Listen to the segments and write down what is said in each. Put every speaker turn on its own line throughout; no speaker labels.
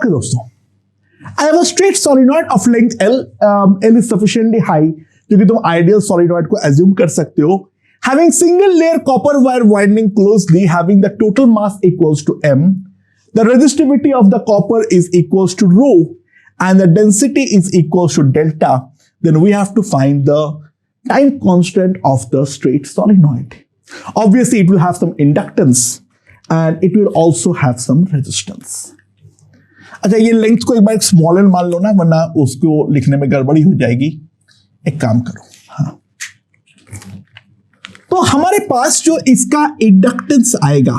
Okay दोस्तों, I have a straight solenoid of length L. L is sufficiently high क्योंकि तुम ideal solenoid को assume कर सकते हो. Having single layer copper wire winding closely, having the total mass equals to m, the resistivity of the copper is equals to rho, and the density is equals to delta. Then we have to find the time constant of the straight solenoid. Obviously, it will have some inductance and it will also have some resistance. अच्छा, ये length को एक बार smaller मान लो ना, वरना उसको लिखने में गड़बड़ी हो जाएगी. एक काम करो, हाँ, तो हमारे पास जो इसका इंडक्टेंस आएगा,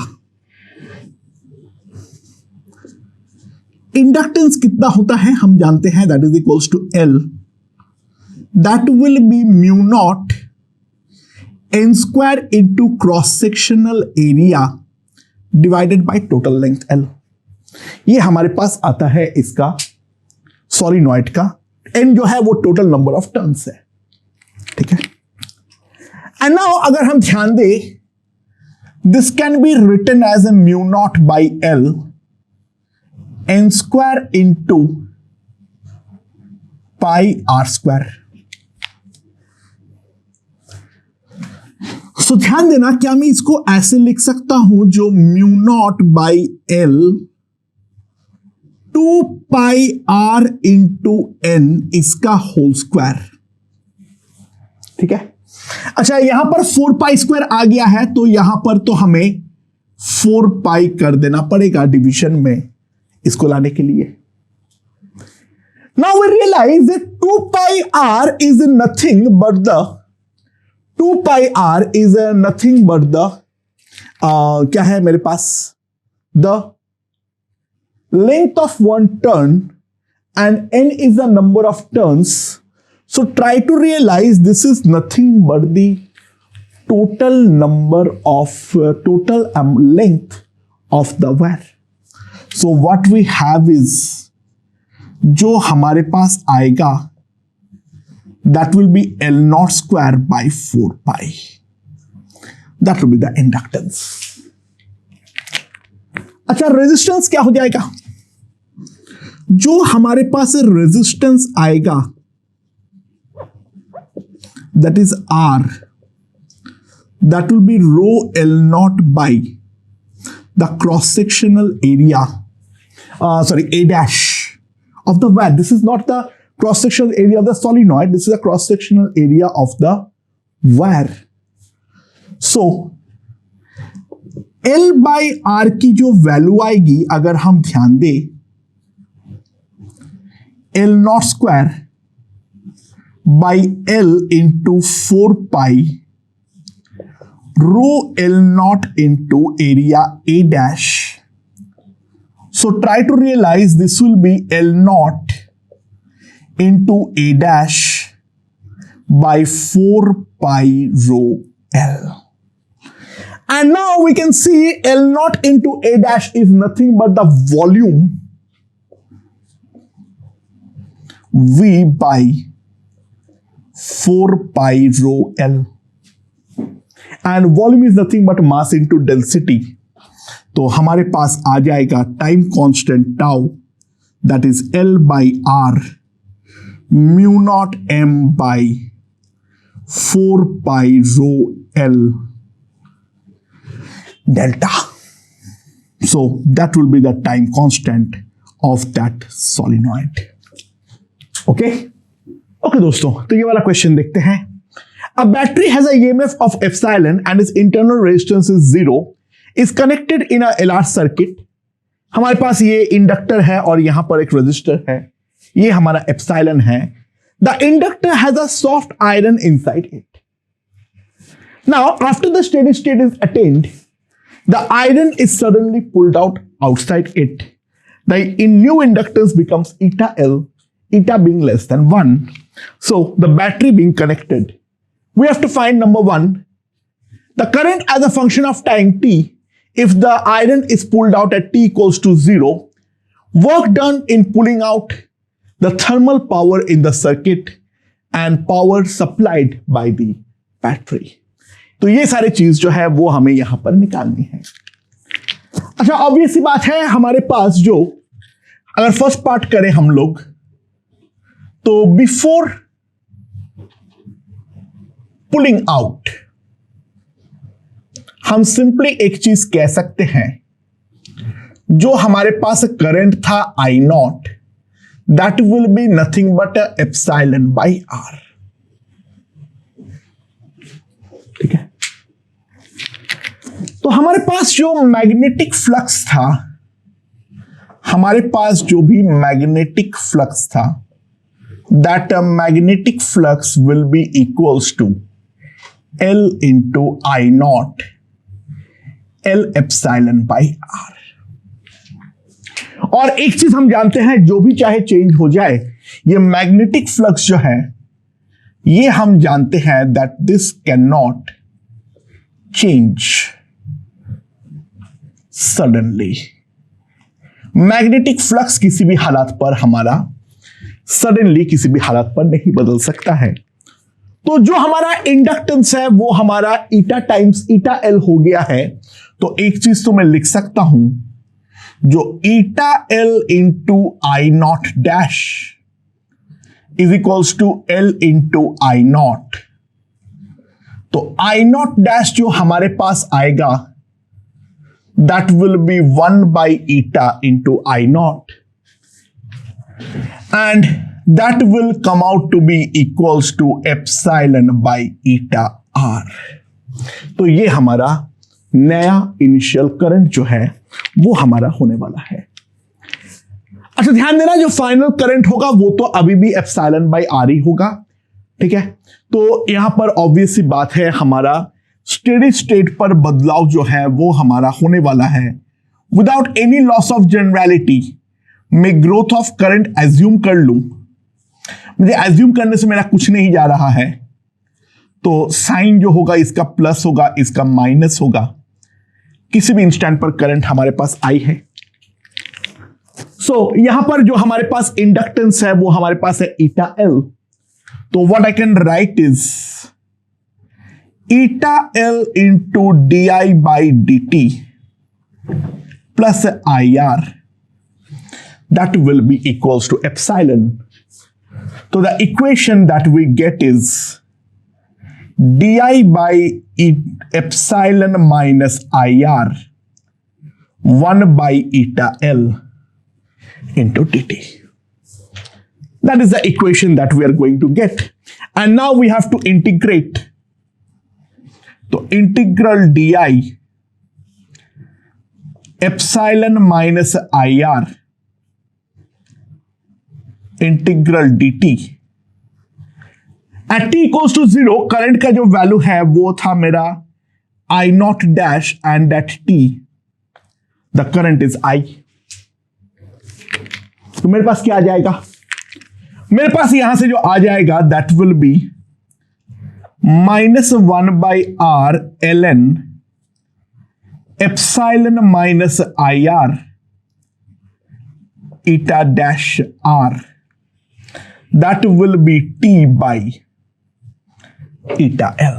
इंडक्टेंस कितना होता है हम जानते हैं, that is equals to L. That will be mu naught n square into cross sectional area divided by total length l. ये हमारे पास आता है इसका सॉलिनॉइड का. n जो है वो टोटल नंबर ऑफ टर्न्स है, ठीक है. एंड नाउ अगर हम ध्यान दें, this can be written as a mu naught by L n square into pi R square. So ध्यान देना, क्या मैं इसको ऐसे लिख सकता हूं, जो mu naught by L 2 pi R into N इसका होल स्क्वायर, ठीक है. अच्छा, यहां पर 4 पाई स्क्वायर आ गया है, तो यहां पर तो हमें 4 पाई कर देना पड़ेगा डिवीजन में इसको लाने के लिए. Now we realise that 2 pi R is nothing but the 2 pi r is nothing but the क्या है मेरे पास, the length of one turn, and n is the number of turns. So try to realize this is nothing but the total number of total length of the wire. So what we have is, जो हमारे पास आएगा, that will be L naught square by 4 pi. That will be the inductance. अच्छा, resistance क्या हो जाएगा, जो हमारे पास रेजिस्टेंस आएगा, that is R, that will be rho L naught by the cross sectional area, A dash of the wire. This is not the cross-sectional area of the solenoid, this is a cross-sectional area of the wire. So L by R की जो value आएगी, अगर हम ध्यान दें, L naught square by L into 4 pi rho L naught into area A dash. So try to realize this will be L naught into A dash by 4 pi rho L. And now we can see L naught into A dash is nothing but the volume V by 4 pi rho L. And volume is nothing but mass into density. तो हमारे पास आ जाएगा time constant tau, that is L by R mu naught m by 4 pi rho L delta. So that will be the time constant of that solenoid. Okay? Okay दोस्तों, तो ये वाला question देखते हैं. A battery has a EMF of epsilon and its internal resistance is 0, is connected in a LR circuit. हमारे पास ये inductor है और यहां पर एक रेजिस्टर है, ये हमारा एप्सिलॉन है. The inductor has a soft iron inside it. Now, after the steady state is attained, the iron is suddenly pulled out outside it. The new inductance becomes eta L, eta being less than 1. So, the battery being connected. We have to find number 1, the current as a function of time t. If the iron is pulled out at t equals to 0, work done in pulling out the thermal power in the circuit and power supplied by the battery. तो ये सारी चीज जो है वो हमें यहां पर निकालनी है. अच्छा, ऑब्वियस सी बात है, हमारे पास जो अगर फर्स्ट पार्ट करें हम लोग, तो बिफोर पुलिंग आउट हम सिंपली एक चीज कह सकते हैं, जो हमारे पास करंट था I naught, that will be nothing but epsilon by R. ठीक है, तो हमारे पास जो मैग्नेटिक फ्लक्स था, हमारे पास जो भी मैग्नेटिक फ्लक्स था, that magnetic flux will be equals to L into I naught L epsilon by R. और एक चीज हम जानते हैं, जो भी चाहे चेंज हो जाए, ये मैग्नेटिक फ्लक्स जो है, ये हम जानते हैं that this can not change suddenly. Magnetic flux किसी भी हालात पर हमारा सडनली किसी भी हालात पर नहीं बदल सकता है। तो जो हमारा इंडक्टेंस है वो हमारा ईटा टाइम्स ईटा एल हो गया है। तो एक चीज तो मैं लिख सकता हूं, जो eta L into I naught dash is equals to L into I naught. तो आई नॉट डैश जो हमारे पास आएगा, that will be 1 by eta into I naught, and that will come out to be equals to epsilon by eta r। तो ये हमारा नया initial current जो है वो हमारा होने वाला है। अच्छा ध्यान देना, जो फाइनल करंट होगा वो तो अभी भी एप्सिलॉन बाई आर ही होगा। ठीक है, तो यहां पर ऑब्वियस सी बात है, हमारा स्टेडी स्टेट पर बदलाव जो है वो हमारा होने वाला है without any loss of generality. मैं ग्रोथ ऑफ करंट एज्यूम कर लूं, मुझे एज्यूम करने से मेरा कुछ नहीं जा रहा है, तो साइन जो होगा इसका प्लस होगा, इसका माइनस होगा। किसी भी इंस्टेंट पर करंट हमारे पास आई है। सो यहां पर जो हमारे पास इंडक्टेंस है वो हमारे पास है ईटा एल। तो what I can write is eta L into D I by D T plus I R, that will be equals to epsilon. So the equation that we get is di by epsilon minus IR 1 by eta L into dt. That is the equation that we are going to get. And now we have to integrate. So integral di epsilon minus IR integral dt at t equals to 0। Current का जो value है वो था मेरा I naught dash, and at t the current is I। तो मेरे पास क्या आ जाएगा, मेरे पास यहां से जो आ जाएगा that will be -1 by R L N epsilon minus I R eta dash R, that will be t by eta l।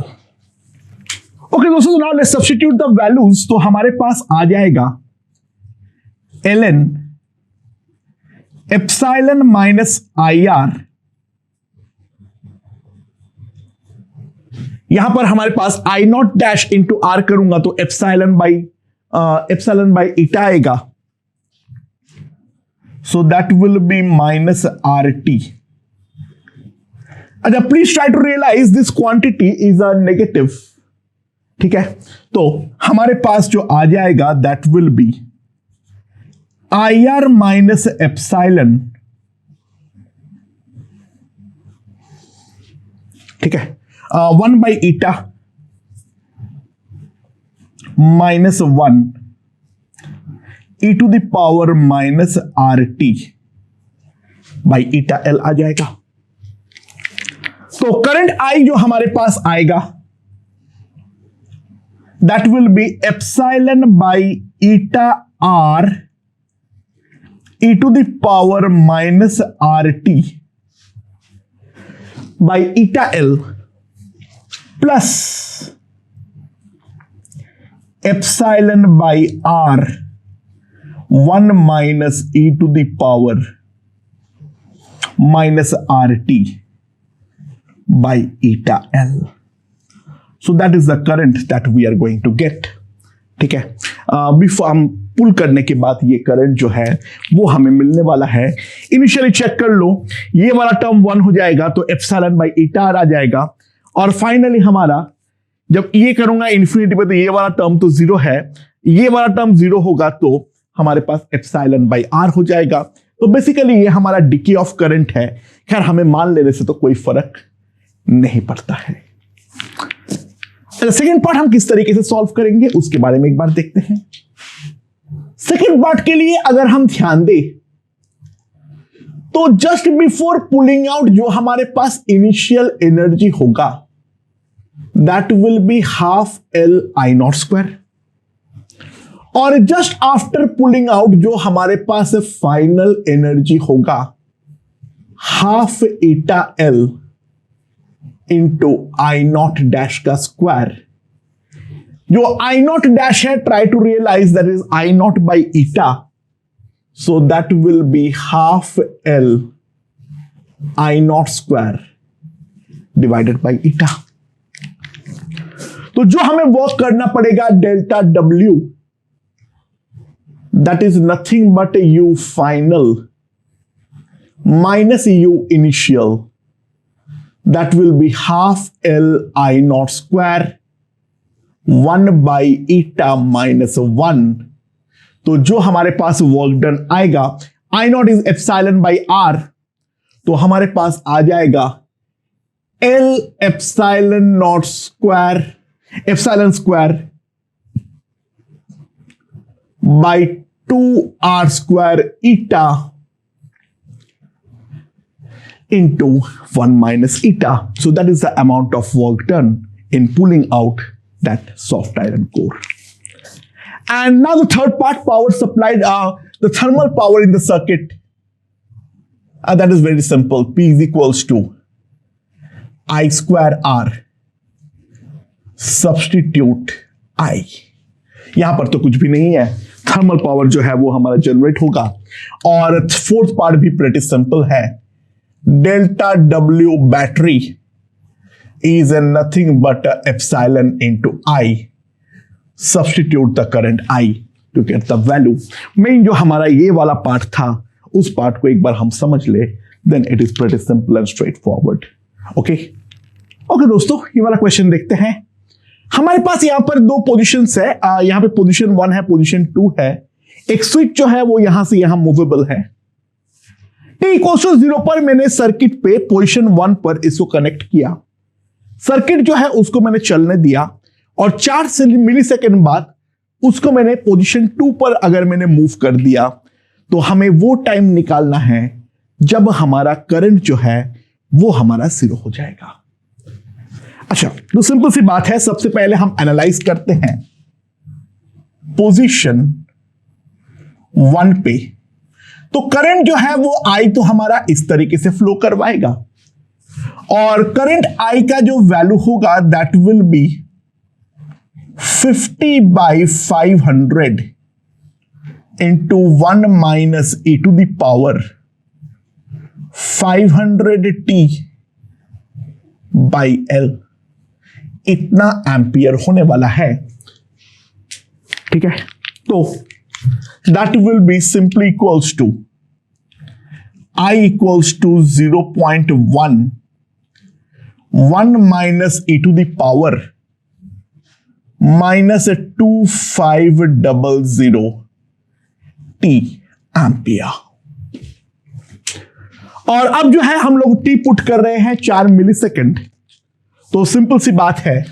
Okay दोस्तों, now let's substitute the values. तो हमारे पास आ जाएगा ln epsilon minus I R, यहां पर हमारे पास I naught dash into R करूंगा तो एप्सिलॉन बाई ईटा आएगा। So that will be minus R T. अच्छा please try to realise this quantity is a negative. ठीक है, तो हमारे पास जो आ जाएगा that will be I R minus epsilon. ठीक है, 1 by eta minus 1 e to the power minus R T by eta L आ जाएगा। तो करंट आई जो हमारे पास आएगा that will be epsilon by eta R e to the power minus R T by eta L plus epsilon by R 1 minus E to the power minus R T by eta L. So that is the current that we are going to get. ठीक है, before हम पुल करने के बाद ये current जो है वो हमें मिलने वाला है. इनिशियली चेक कर लो, ये वाला टर्म 1 हो जाएगा तो एप्सिलॉन बाई ईटा आ जाएगा. और फाइनली हमारा जब ये करूंगा इन्फिनिटी पे तो ये वाला टर्म तो 0 है, ये वाला टर्म 0 होगा तो हमारे पास एप्सिलॉन बाई आर हो जाएगा. तो बेसिकली ये हमारा डिके ऑफ करंट है. खैर हमें मान लेने से तो कोई फर्क नहीं पड़ता है. सेकेंड पार्ट हम किस तरीके से सॉल्व करेंगे उसके बारे में एक बार देखते हैं. सेकेंड पार्ट के लिए अगर हम ध्यान दें तो जस्ट बिफोर पुलिंग आउट जो हमारे पास इनिशियल एनर्जी होगा that will be half L I naught square. और जस्ट आफ्टर पुलिंग आउट जो हमारे पास फाइनल एनर्जी होगा half eta L into I naught dash का स्क्वायर. जो आई नॉट डैश है try to realise that is I naught by eta, so that will be half L I naught square divided by eta. तो जो हमें work करना पड़ेगा delta W that is nothing but you final minus you initial, that will be half L I naught square 1 by eta minus 1. तो जो हमारे पास work done आएगा I naught is epsilon by R, तो हमारे पास आ जाएगा L epsilon naught square epsilon square by 2R square eta into 1 minus eta. So that is the amount of work done in pulling out that soft iron core. And now the third part, power supplied, the thermal power in the circuit. That is very simple. P is equals to I square R. Substitute I. यहां पर तो कुछ भी नहीं है. Thermal power जो है वो हमारा जनरेट होगा. और फोर्थ पार्ट भी pretty simple है. Delta W battery is nothing but epsilon into I. Substitute the current I to get the value. Main जो हमारा ये वाला पार्ट था उस पार्ट को एक बार हम समझ ले, then it is pretty simple and straightforward. Okay? Okay दोस्तों, ये वाला क्वेश्चन देखते हैं. हमारे पास यहां पर दो पोजीशंस है. यहां पे पोजीशन 1 है, पोजीशन 2 है. एक स्विच जो है वो यहां से यहां मूवेबल है. T इक्वल्स टू 0 पर मैंने सर्किट पे पोजीशन 1 पर इसको कनेक्ट किया. सर्किट जो है उसको मैंने चलने दिया और 4 मिलीसेकंड बाद उसको मैंने पोजीशन 2 पर अगर मैंने मूव कर दिया तो हमें वो टाइम निकालना है जब हमारा करंट जो है वो हमारा 0 हो जाएगा. अच्छा, तो सिंपल सी बात है. सबसे पहले हम एनालाइज करते हैं पोजीशन 1 पे. तो करंट जो है वो आई तो हमारा इस तरीके से फ्लो करवाएगा और करंट आई का जो वैल्यू होगा that will be 50 by 500 into 1 minus E to the power 500t by L. इतना एम्पियर होने वाला है. ठीक है, तो that will be simply equals to I equals to 0.1 1 minus e to the power minus 2500 t ampere. और अब जो है हम लोग t पुट कर रहे हैं 4 मिलीसेकंड. तो सिंपल सी बात है,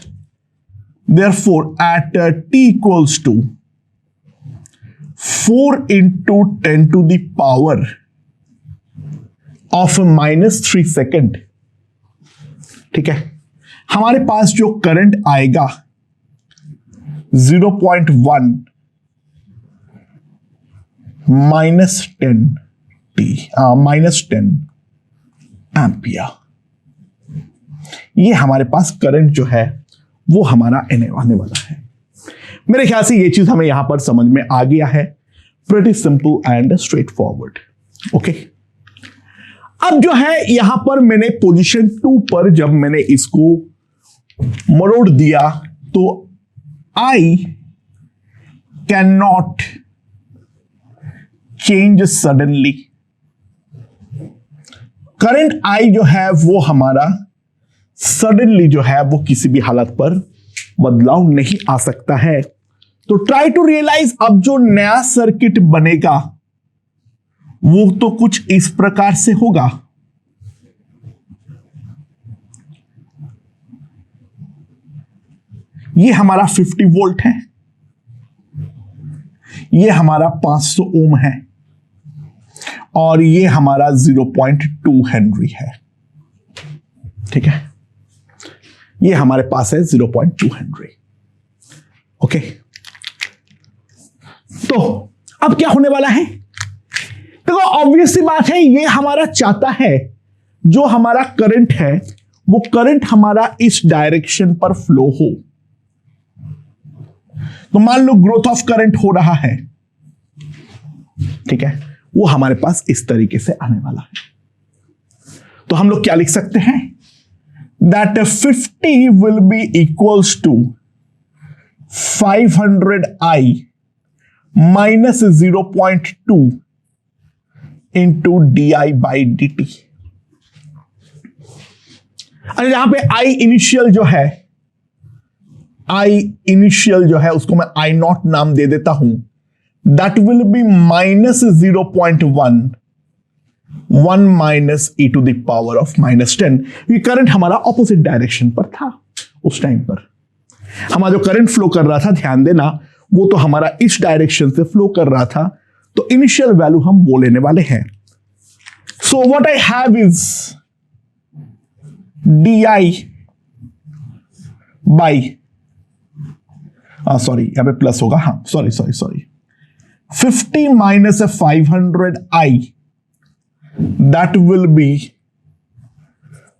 therefore at t equals to 4 into 10 to the power of -3 second. ठीक है, हमारे पास जो करंट आएगा 0.1 -10 एम्पियर. ये हमारे पास करंट जो है वो हमारा आने वाला है. मेरे ख्याल से ये चीज हमें यहां पर समझ में आ गया है. Pretty simple and straight forward. Okay, अब जो है यहां पर मैंने पोजीशन 2 पर जब मैंने इसको मरोड़ दिया तो I can not change suddenly. Current I जो है वो हमारा सडनली जो है वो किसी भी हालत पर बदलाव नहीं आ सकता है। तो ट्राई टू रियलाइज, अब जो नया सर्किट बनेगा वो तो कुछ इस प्रकार से होगा। ये हमारा 50 वोल्ट है, ये हमारा 500 ओम है और ये हमारा 0.2 हेनरी है। ठीक है, ये हमारे पास है 0.2 हेनरी। ओके, तो अब क्या होने वाला है? देखो ऑब्वियस सी बात है, ये हमारा चाहता है जो हमारा करंट है वो करंट हमारा इस डायरेक्शन पर फ्लो हो। तो मान लो ग्रोथ ऑफ करंट हो रहा है, ठीक है, वो हमारे पास इस तरीके से आने वाला है। तो हम लोग क्या लिख सकते हैं? That 50 will be equals to 500i minus 0.2 into di/dt। अरे यहां पे i इनिशियल जो है, आई इनिशियल जो है उसको मैं आई नॉट नाम दे देता हूं। That will be minus 0.1 1 minus e to the power of -10। ये करंट हमारा ऑपोजिट डायरेक्शन पर था। उस टाइम पर हमारा जो करंट फ्लो कर रहा था, ध्यान देना, वो तो हमारा इस डायरेक्शन से फ्लो कर रहा था। तो इनिशियल वैल्यू हम वो लेने वाले हैं। So what I have is di by, sorry यहां पे प्लस होगा, हाँ sorry 50 minus 500i that will be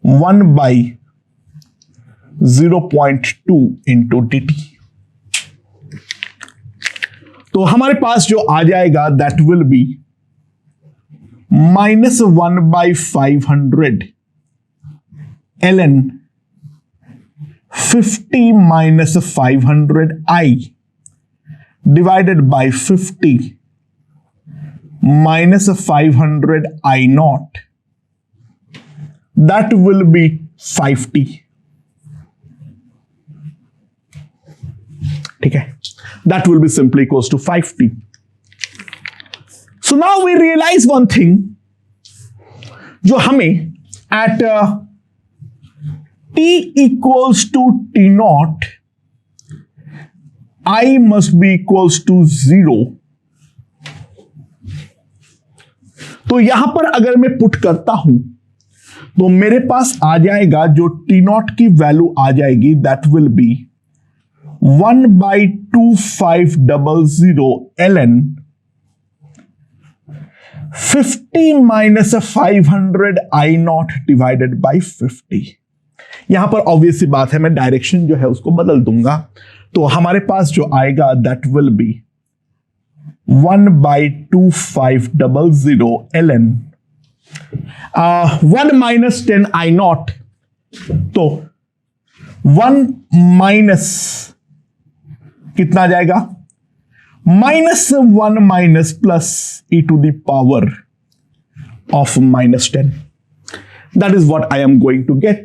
1 by 0.2 into dt। तो हमारे पास जो आ जाएगा that will be -1 by 500 ln 50 minus 500i divided by 50 minus 500i naught, that will be 50। ठीक है, that will be simply equals to 50। So now we realize one thing, जो हमें at t equals to t naught, I must be equals to 0। तो यहां पर अगर मैं put करता हूं तो मेरे पास आ जाएगा जो t naught की वैल्यू आ जाएगी that will B 1/2500 ln 50 minus 500 I naught divided by 50। यहां पर ऑब्वियस सी बात है, मैं डायरेक्शन जो है उसको बदल दूंगा। तो हमारे पास जो आएगा that will B 1/2500 ln 1 minus 10 I naught। तो 1 माइनस कितना जाएगा? -1 minus plus e to the power of -10। That is what I am going to get.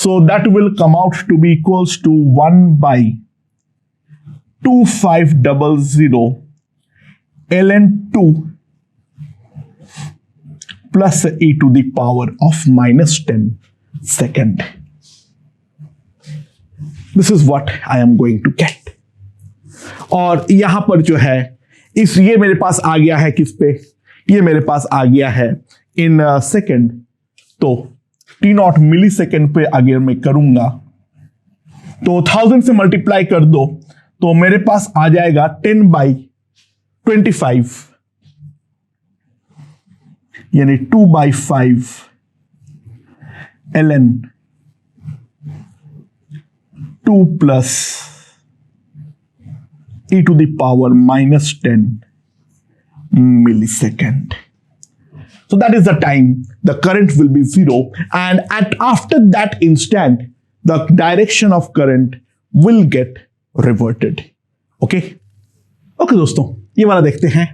So that will come out to be equals to 1/2500 ln 2 plus e to the power of -10 second. This is what I am going to get। और यहां पर जो है ये मेरे पास आ गया है किस पे? ये मेरे पास आ गया है इन सेकेंड। तो टी नॉट मिली सेकेंड पे अगर मैं करूंगा तो 1000 से मल्टीप्लाई कर दो तो मेरे पास आ जाएगा 10/25 यानी 2/5 ln 2 plus e to the power -10 millisecond. So that is the time the current will be 0, and after that instant the direction of current will get reverted. Okay दोस्तों, ये वाला देखते हैं।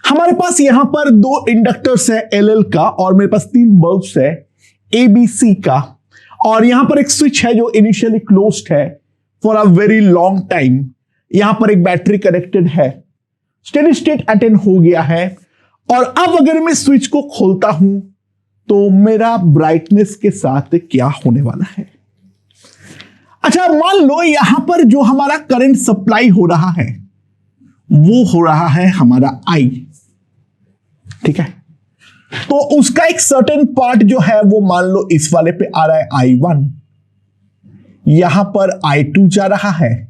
हमारे पास यहां पर 2 इंडक्टर्स है LL का, और मेरे पास 3 बल्ब्स है ABC का, और यहां पर एक स्विच है जो इनिशियली क्लोज्ड है for a very long time. यहां पर एक बैटरी कनेक्टेड है, स्टेडी स्टेट अटेन हो गया है, और अब अगर मैं स्विच को खोलता हूं तो मेरा ब्राइटनेस के साथ क्या होने वाला है। अच्छा, मान लो यहां पर जो हमारा करंट सप्लाई हो रहा है वो हो रहा है हमारा I, ठीक है। तो उसका एक सर्टेन पार्ट जो है वो मान लो इस वाले पे आ रहा है I1, यहां पर I2 जा रहा है,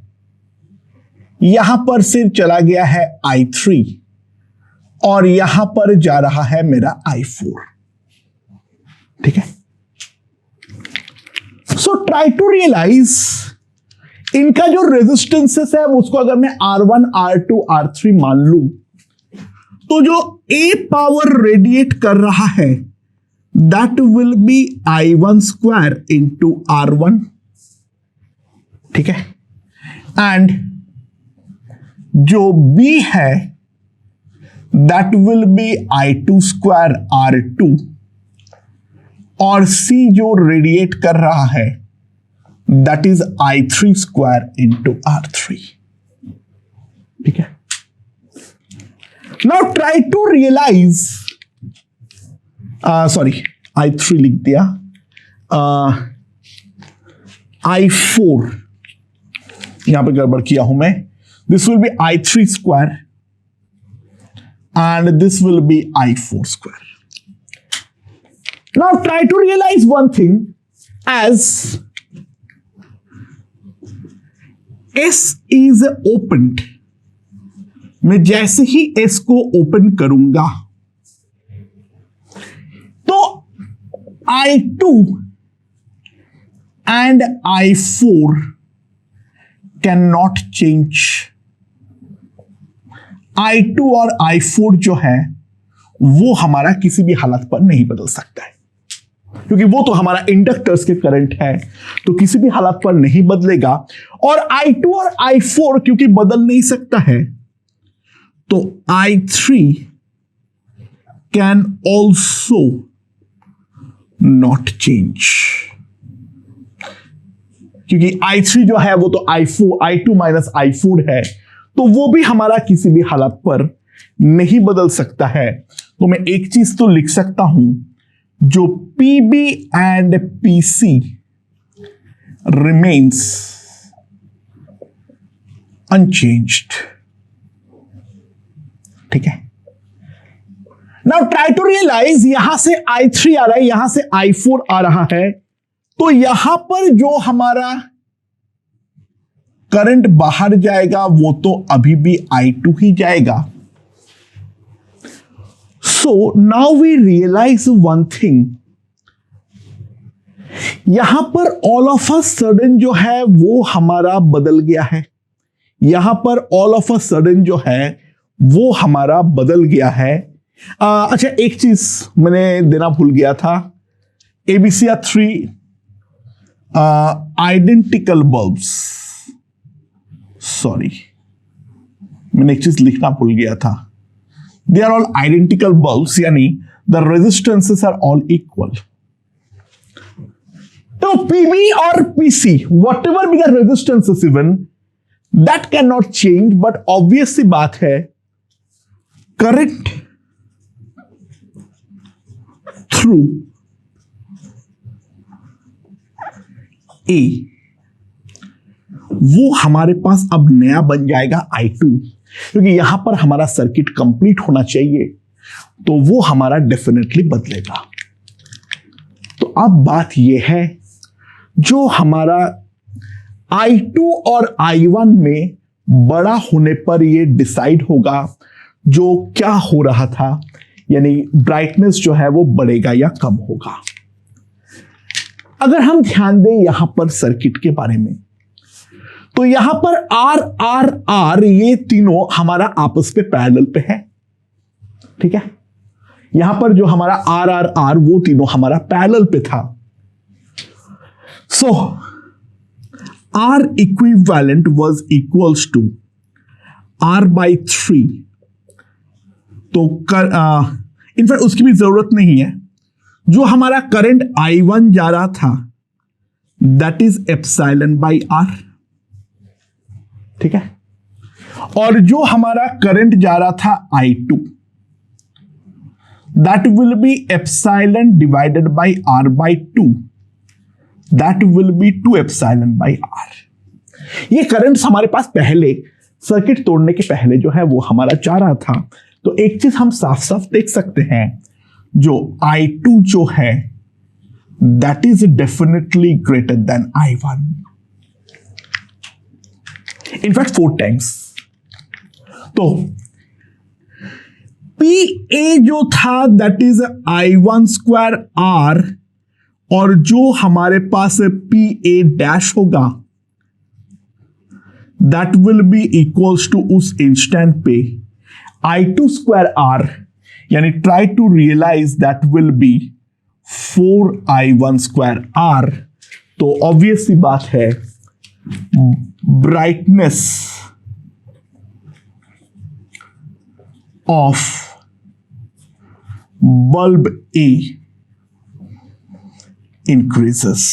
यहां पर से चला गया है I3, और यहां पर जा रहा है मेरा I4, ठीक है। सो ट्राई टू रियलाइज इनका जो रेजिस्टेंसेस है उसको अगर मैं R1, R2, R3 मान लूं, तो जो A पावर रेडिएट कर रहा है that will B I1 square into R1, ठीक है, एंड जो B है that will be I2 square R2, और C जो रेडिएट कर रहा है that is I3 square into R3, ठीक है। Now try to realize, sorry I3 लिख दिया, I4 यहां पे गड़बड़ किया हूं मैं, this will be I3 square and this will be I4 square. Now try to realize one thing, as S is opened, मैं जैसे ही S को ओपन करूंगा तो I2 and I4 cannot change. I2 और I4 जो है वो हमारा किसी भी हालत पर नहीं बदल सकता है, क्योंकि वो तो हमारा इंडक्टर्स के करंट है, तो किसी भी हालत पर नहीं बदलेगा। और I2 और I4 क्योंकि बदल नहीं सकता है, तो I3 can also not change, क्योंकि I3 जो है वो तो I2 माइनस I4 है, तो वो भी हमारा किसी भी हालत पर नहीं बदल सकता है। तो मैं एक चीज तो लिख सकता हूं, जो PB and PC remains unchanged, ठीक है। नाउ ट्राई टू रियलाइज, यहां से I3 आ रहा है, यहां से I4 आ रहा है, तो यहां पर जो हमारा करंट बाहर जाएगा वो तो अभी भी I2 ही जाएगा। So now we realise one thing, यहां पर ऑल ऑफ अ सडन जो है वो हमारा बदल गया है, यहां पर ऑल ऑफ अ सडन जो है वो हमारा बदल गया है। अच्छा, एक चीज मैंने देना भूल गया था, ABC are 3 identical bulbs, sorry मैंने एक चीज लिखना भूल गया था, they are all identical bulbs, यानी the resistances are all equal. तो PB और PC, whatever be the resistances even, that can not change, but obvious सी बात है करंट थ्रू A वो हमारे पास अब नया बन जाएगा I2, क्योंकि यहां पर हमारा सर्किट कंप्लीट होना चाहिए, तो वो हमारा डेफिनेटली बदलेगा। तो अब बात यह है, जो हमारा I2 और I1 में बड़ा होने पर यह डिसाइड होगा जो क्या हो रहा था, यानी ब्राइटनेस जो है वो बढ़ेगा या कम होगा। अगर हम ध्यान दें यहां पर सर्किट के बारे में, तो यहां पर R R R ये तीनों हमारा आपस पे पैरेलल पे है, ठीक है, यहां पर जो हमारा आर आर आर वो तीनों हमारा पैरेलल पे था। So R equivalent was equals to R by 3। तो इनफैक्ट उसकी भी जरूरत नहीं है, जो हमारा करंट I1 जा रहा था that is epsilon by R, ठीक है, और जो हमारा करंट जा रहा था I2 that will be epsilon divided by R by 2, that will be 2 epsilon by R. ये करंट्स हमारे पास पहले सर्किट तोड़ने के पहले जो है वो हमारा जा रहा था। तो एक चीज हम साफ साफ देख सकते हैं, जो I2 जो है that is definitely greater than I1, in fact 4 times. तो PA जो था that is I1 square R, और जो हमारे पास PA डैश होगा that will be equals to उस इंस्टेंट पे I2 स्क्वायर R, यानी try to realise that will be 4I1 square R। तो ऑब्वियस सी बात है, brightness of bulb A increases.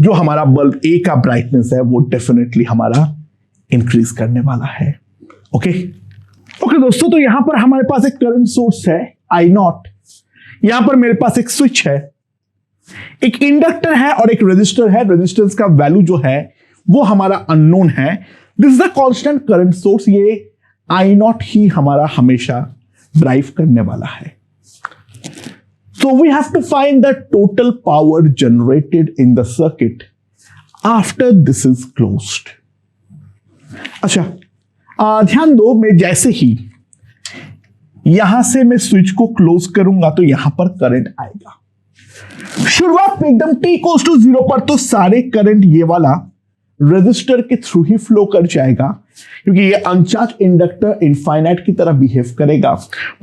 जो हमारा बल्ब A का ब्राइटनेस है वो डेफिनेटली हमारा इंक्रीज करने वाला है। ओके दोस्तों, तो यहां पर हमारे पास एक करंट सोर्स है I0, यहां पर मेरे पास एक स्विच है, एक इंडक्टर है और एक रेजिस्टर है। रेजिस्टेंस का वैल्यू जो है वो हमारा अननोन है। This is the constant current source, ये I0 ही हमारा हमेशा ड्राइव करने वाला है। So we have to find the total power generated in the circuit after this is closed. अच्छा, ध्यान दो, मैं जैसे ही यहां से मैं स्विच को क्लोज करूंगा तो यहां पर करंट आएगा। शुरुआत में एकदम t इक्वल्स टू 0 पर तो सारे करंट ये वाला रेजिस्टर के थ्रू ही फ्लो कर जाएगा, क्योंकि ये अनचार्ज इंडक्टर इनफाइनाइट की तरह बिहेव करेगा।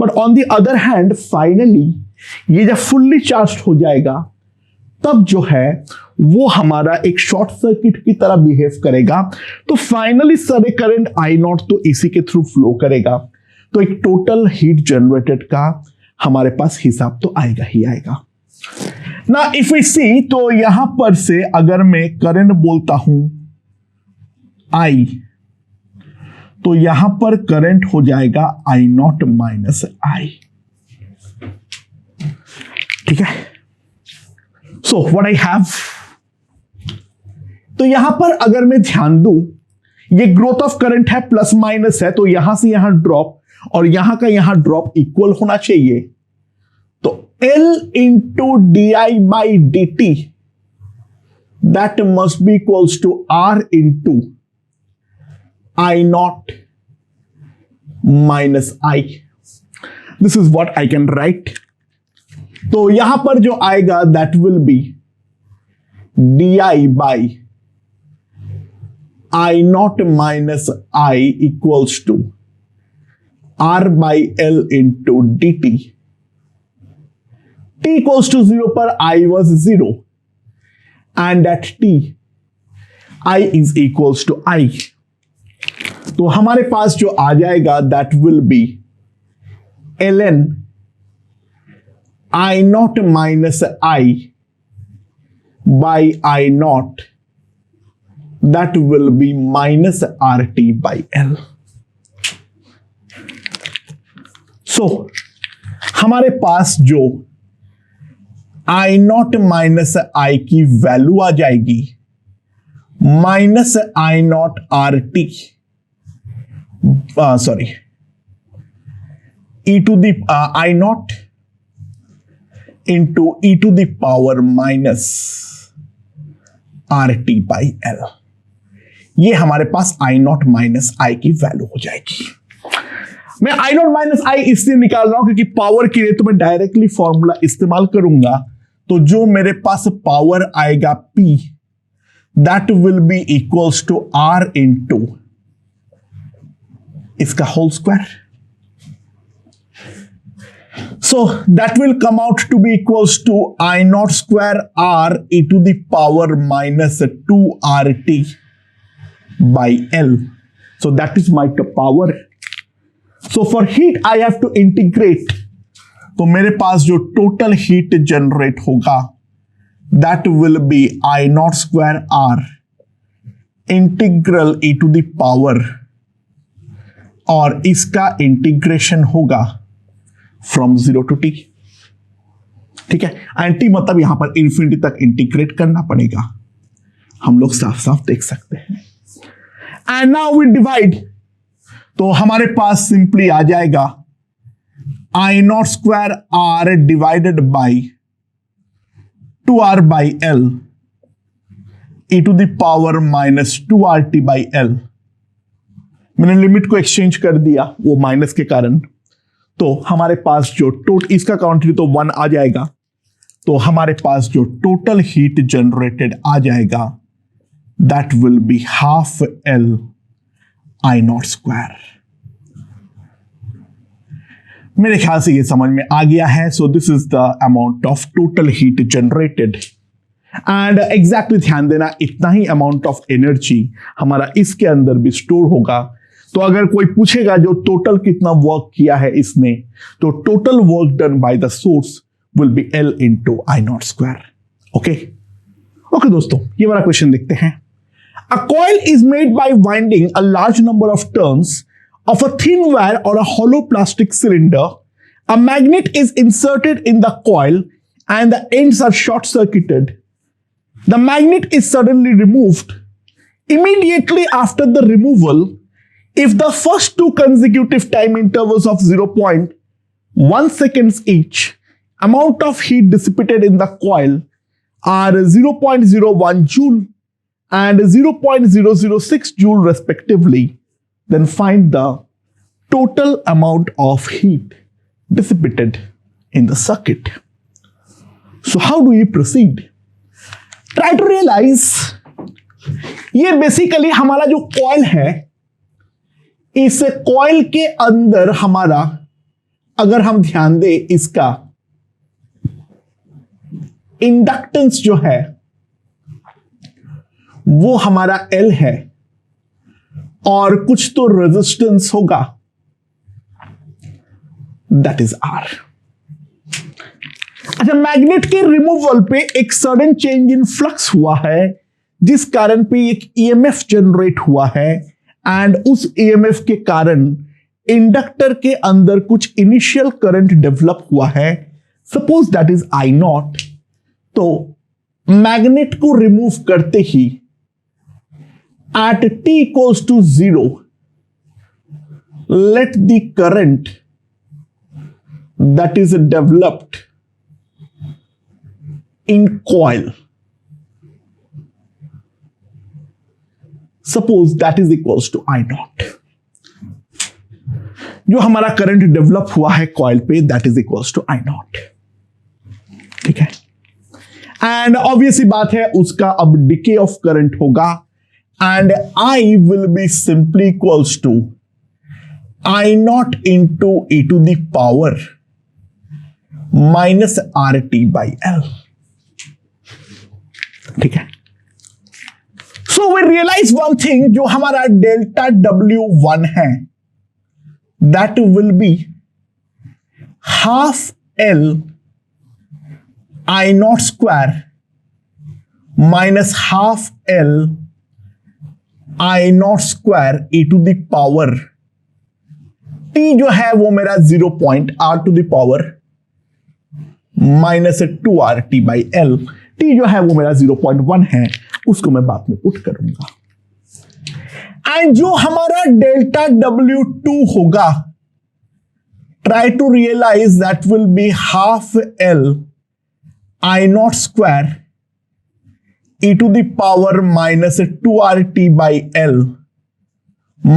But on the other hand finally ये जब फुल्ली चार्ज हो जाएगा तब जो है वो हमारा एक शॉर्ट सर्किट की तरह बिहेव करेगा। तो फाइनली सारे करंट I0 तो इसी के थ्रू फ्लो करेगा। तो एक टोटल हीट जनरेटेड का हमारे पास हिसाब तो आएगा ही आएगा ना। इफ वी सी, तो यहां पर से अगर मैं करंट बोलता हूं I, तो यहां पर करंट हो जाएगा I0 माइनस I, ठीक है। सो व्हाट आई हैव, तो यहां पर अगर मैं ध्यान दूं, ये ग्रोथ ऑफ करंट है, प्लस माइनस है, तो यहां से यहां ड्रॉप और यहां का यहां ड्रॉप इक्वल होना चाहिए। तो L into DI by DT that must be equals to R into I0 minus I। This is what I can write. तो यहां पर जो आएगा that will be DI by I0 minus I equals to R by L into DT। T equals to 0 पर I was 0 and at T I is equals to I। तो हमारे पास जो आ जाएगा that will be ln I0 minus I by I0 that will be minus RT by L। So हमारे पास जो I0 माइनस I की वैल्यू आ जाएगी minus I0 RT, sorry e to the I0 into e to the power minus RT by L। ये हमारे पास I0 minus I की वैल्यू हो जाएगी। मैं I0 माइनस I इसलिए निकाल रहा हूं क्योंकि पावर के लिए तो मैं डायरेक्टली फॉर्मूला इस्तेमाल करूंगा। तो जो मेरे पास पावर आएगा P that will be equals to R into इसका whole square. So that will come out to be equals to I naught square r e to the power minus 2 RT by L. So that is my power. So for heat I have to integrate. तो मेरे पास जो total heat generate होगा that will be I naught square r integral e to the power, और इसका integration होगा from 0 to t. ठीक है, and t मतलब यहां पर इंफिनिटी तक इंटीग्रेट करना पड़ेगा, हम लोग साफ साफ देख सकते हैं. एंड नाउ वी डिवाइड, तो हमारे पास सिंपली आ जाएगा I naught square r divided by 2r by L e to the power minus 2RT by L. मैंने लिमिट को एक्सचेंज कर दिया वो माइनस के कारण, तो हमारे पास जो इसका काउंट्री तो 1 आ जाएगा, तो हमारे पास जो टोटल हीट जनरेटेड आ जाएगा that will be half L I naught square. मेरे ख्याल से ये समझ में आ गया है. So this is the amount of total heat generated, and exactly ध्यान देना इतना ही अमाउंट ऑफ एनर्जी हमारा इसके अंदर भी स्टोर होगा. तो अगर कोई पूछेगा जो टोटल कितना वर्क किया है इसने, तो total work done by the source will be L into I naught square. Okay दोस्तों, ये वाला क्वेश्चन देखते हैं. A coil is made by winding a large number of turns of a thin wire or a hollow plastic cylinder. A magnet is inserted in the coil and the ends are short circuited. The magnet is suddenly removed. Immediately after the removal, if the first two consecutive time intervals of 0.1 seconds each, amount of heat dissipated in the coil are 0.01 joule and 0.006 joule respectively, then find the total amount of heat dissipated in the circuit. So how do we proceed? Try to realize, ये basically हमारा जो coil है, इस coil के अंदर हमारा, अगर हम ध्यान दें, इसका इंडक्टेंस जो है वो हमारा L है, और कुछ तो रेजिस्टेंस होगा दैट इज R. अच्छा, मैग्नेट के रिमूवल पे एक सडन चेंज इन फ्लक्स हुआ है, जिस कारण पे एक EMF जनरेट हुआ है, एंड उस EMF के कारण इंडक्टर के अंदर कुछ इनिशियल करंट डेवलप हुआ है. Suppose that is I naught. तो मैग्नेट को रिमूव करते ही at t equals to 0, let the current that is developed in coil, suppose that is equals to I naught. जो हमारा करंट डेवलप हुआ है coil पे, that is equals to I naught. ठीक है, एंड ऑब्वियसली बात है उसका अब डिके ऑफ करंट होगा, and I will be simply equals to I naught into e to the power minus RT by L. ठीक है, so we realize one thing, जो हमारा डेल्टा W1 है that will be half L I naught square minus half L I naught square e to the power, t जो है वो मेरा 0.r to the power minus 2RT by L. t जो है वो मेरा 0.1 है, उसको मैं बाद में पुट करूंगा. एंड जो हमारा डेल्टा W2 होगा, try to realise that will be half L I naught square e to the power minus 2RT by L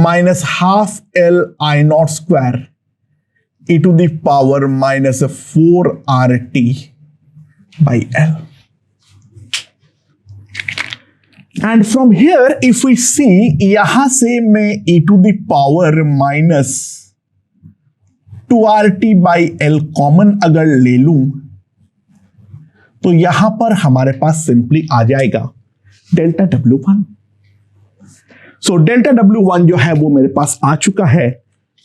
minus half L I naught square e to the power minus 4RT by L. And from here if we see, यहां से मैं e to the power minus 2RT by L common अगर ले लूं तो यहां पर हमारे पास सिंपली आ जाएगा delta W1। So delta W1 जो है वो मेरे पास आ चुका है।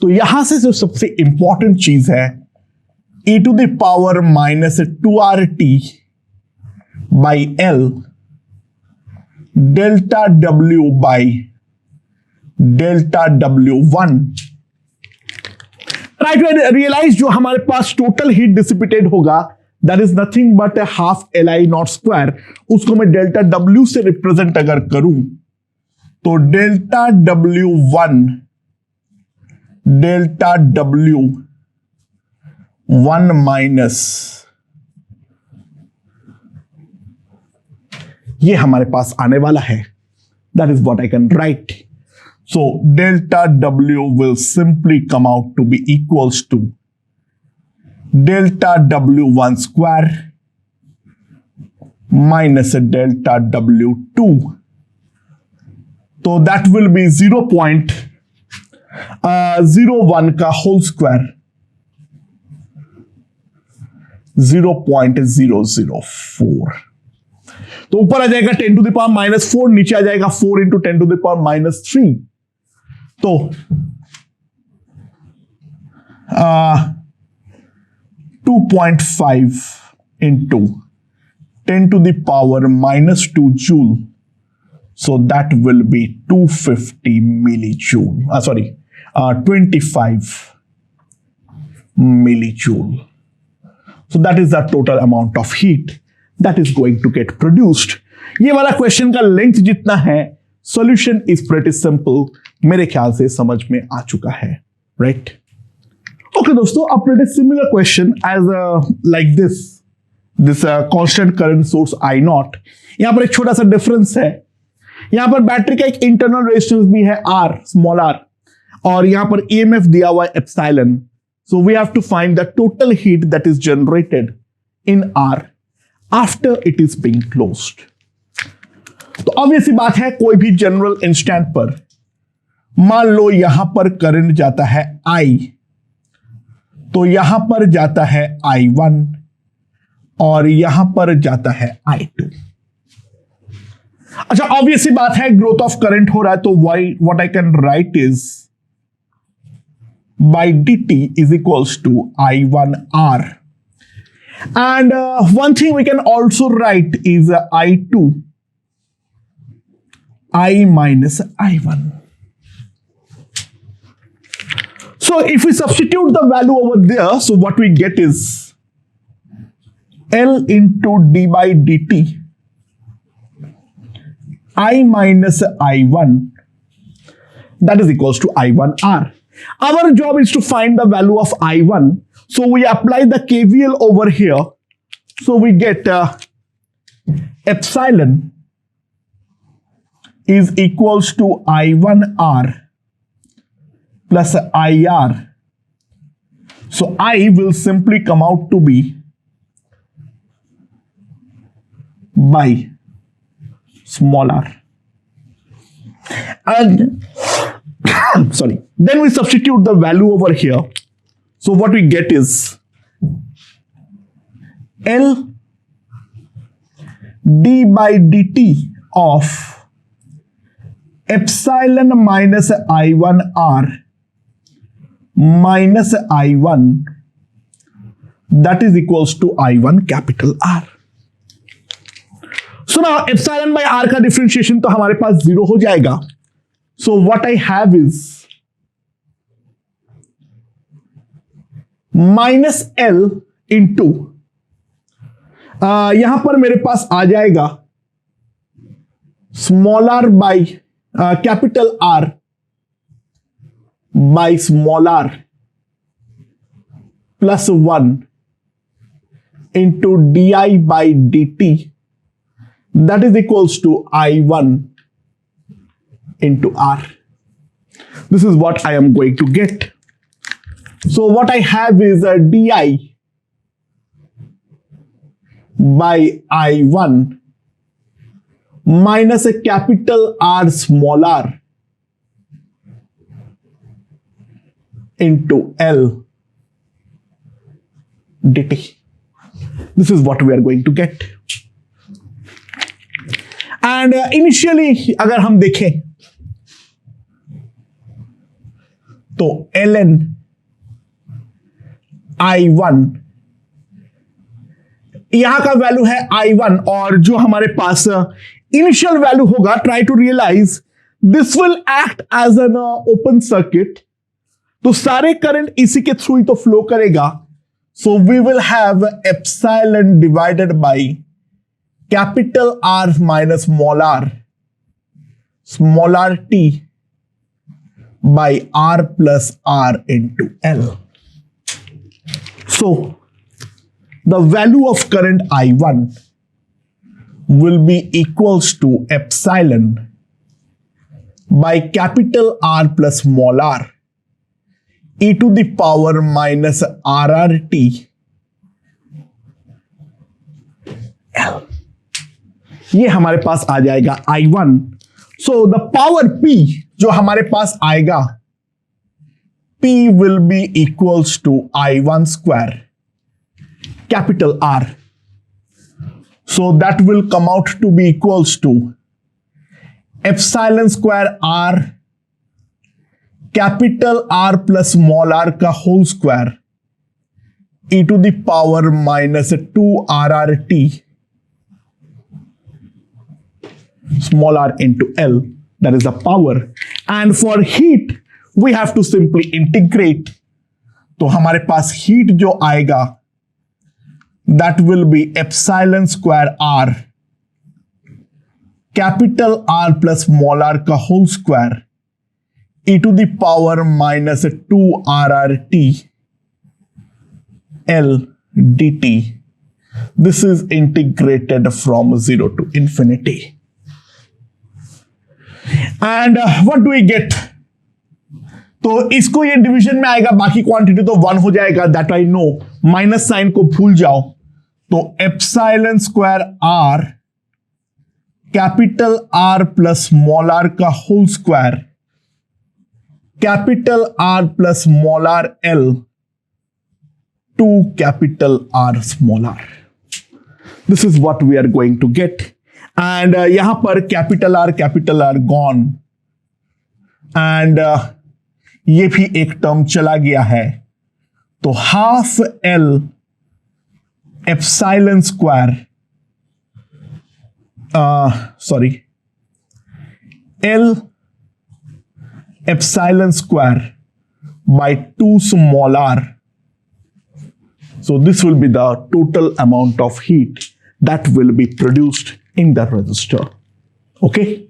तो यहां से जो सबसे इंपॉर्टेंट चीज है e to the power minus 2RT by L delta W by delta W1। Try to realise जो हमारे पास टोटल हीट डिसिपिटेड होगा that is nothing but half LI naught square, उसको मैं डेल्टा W से रिप्रेजेंट अगर करूं तो delta W1 delta W1 minus ये हमारे पास आने वाला है। That is what I can right. So delta W will simply come out to be equals to delta W1 square minus delta W2। तो that will be 0.01 का whole square 0.004। तो ऊपर आ जाएगा 10 टू द पावर माइनस 4, नीचे आ जाएगा 4 into 10 to the power minus 3। तो 2.5 into 10 to the power minus 2 joule. So that will be 250 millijoule. 25 millijoule. So that is the total amount of heat that is going to get produced. ये वाला question का length जितना है, solution is pretty simple, मेरे ख्याल से समझ में आ चुका है, राइट? ओके दोस्तों, a pretty similar question as like this constant current source I naught. यहां पर एक छोटा सा डिफरेंस है, यहां पर बैटरी का एक इंटरनल रेजिस्टेंस भी है R, स्मॉल r, और यहां पर EMF दिया हुआ है epsilon. So we have to find the total heat that is generated in R after it is being closed. तो ऑब्वियस बात है, कोई भी जनरल इंस्टेंट पर मान लो यहां पर करंट जाता है I, तो यहां पर जाता है I1 और यहां पर जाता है I2। अच्छा, ऑब्वियस बात है, ग्रोथ ऑफ करंट हो रहा है, तो what I can write is by dt is equals to I1R, and one thing we can also write is I2 I minus I1. So if we substitute the value over there, so what we get is L into d by dt I minus I1, that is equals to I1R. Our job is to find the value of I1. So we apply the KVL over here. So we get epsilon is equals to I1R plus IR. So I will simply come out to be by small r, and sorry, then we substitute the value over here. So what we get is L d by dt of epsilon minus I1R minus I1, that is equals to I1 capital R. So now epsilon by r का differentiation तो हमारे पास 0 हो जाएगा। So what I have is minus L into यहां पर मेरे पास आ जाएगा small r by capital R by small r plus 1 into di by dt, that is equals to I1 into R. This is what I am going to get. So what I have is a di by I1 minus a capital R small r into L dt. This is what we are going to get. And initially अगर हम देखें तो ln I1, यहां का value है I1, और जो हमारे पास इनिशियल वैल्यू होगा, try to realise this will act as an open circuit, तो सारे करंट इसी के थ्रू ही तो फ्लो करेगा. So we will have epsilon divided by capital R minus small r t by R plus R into L. So the value of current I1 will be equals to epsilon by capital R plus small r e to the power minus RRT L. ये हमारे पास आ जाएगा I1. So the power P जो हमारे पास आएगा, P will be equals to I1 square capital R. So that will come out to be equals to epsilon square R capital R plus small r का whole square e to the power minus 2 RRT small r into L. That is the power. And for heat we have to simply integrate. तो हमारे पास heat जो आएगा that will be epsilon square R capital R plus small r का whole square e to the power minus 2 RRT L dt. This is integrated from 0 to infinity. And what do we get? तो इसको ये division में आएगा, बाकी quantity तो 1 हो जाएगा, that I know. Minus sign को भूल जाओ. तो epsilon square R capital R plus small r का whole square capital R plus small r L to capital R small r. This is what we are going to get. And यहां पर capital R gone, and ये भी एक term चला गया है. तो half L epsilon square L epsilon square by 2 small r. So this will be the total amount of heat that will be produced in the resistor. Okay.